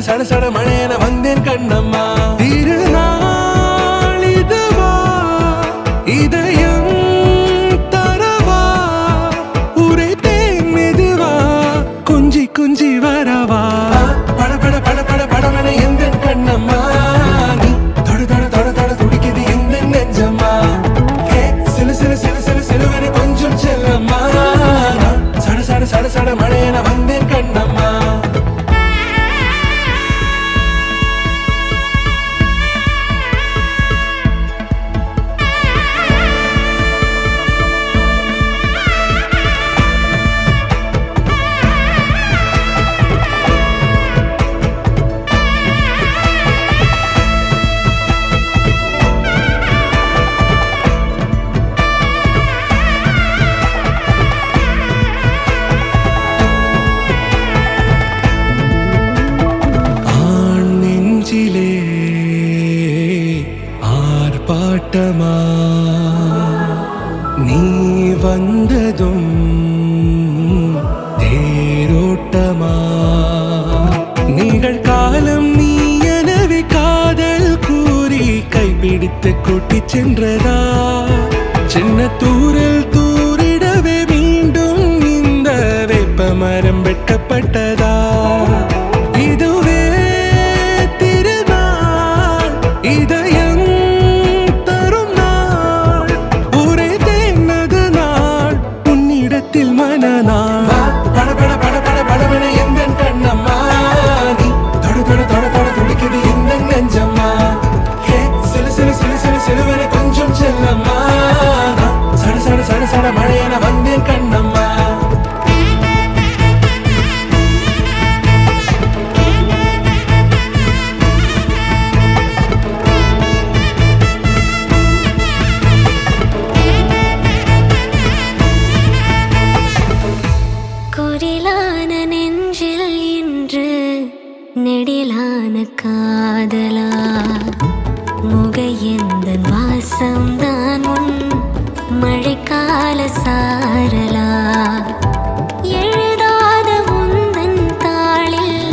சட சட மழையன வந்தேன் கண்ணம்மா. திருநாள் இதுவா இதயம் தரவா உரைத்தேன் மெதுவா கொஞ்சி கொஞ்சி வரவா பட பட பட பட படவன எந்த கண்ணம்மா. நீ தொட தொட தொட தொட துடிக்குது எந்த நெஞ்சம்மா. சிலு சிலு சிலு சிலு சிலுவனை கொஞ்சம் செல்லம்மா. சட சட சட சட மழையன வந்தேன் கண்ணம்மா. ஆர்ப்பாட்டமா நீ வந்ததும் தேரோட்டமா நிகழ்காலம் நீ எனவே காதல் கூறி கைப்பிடித்து கூட்டி சென்றதா. சின்ன தூரல் தூரிடவே மீண்டும் இந்த வேப்ப மரம் வெட்கப்பட்டதா. இதுவே திருநாள் இதயம் தரும் நாள் உரைத்தேனது நாள் உன்னிடத்தில் மனநாள். பட பட பட பட படவன எந்த கண்ணம்மா. நீ தொட தொட தொட தொட துடிக்குது எந்த நெஞ்சம்மா. சிலு சிலு சிலு சிலு சிலுவனை கொஞ்சம் செல்லம்மா. சட சட சட சட மழையன வந்தேன் கண்ணம்மா. குரிலான நெஞ்சில் இன்று நெடிலான காதலா முக எந்த வாசம்தான் உன் மழைக்கால சாரலா. எழுதாத உந்தன் தாளில்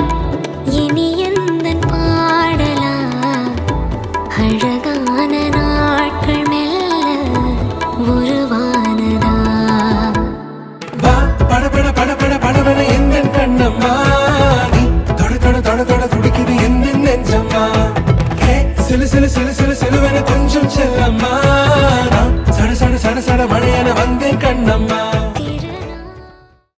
இனி எந்தன் பாடலா. அழகான நாட்கள் மெல்ல உருவானதா. பட பட பட பட படவன எந்த கண்ணம்மா. நீ தொட தொட தொட தொட துடிக்குது எந்த நெஞ்சம்மா. சிலு சிலு சிலு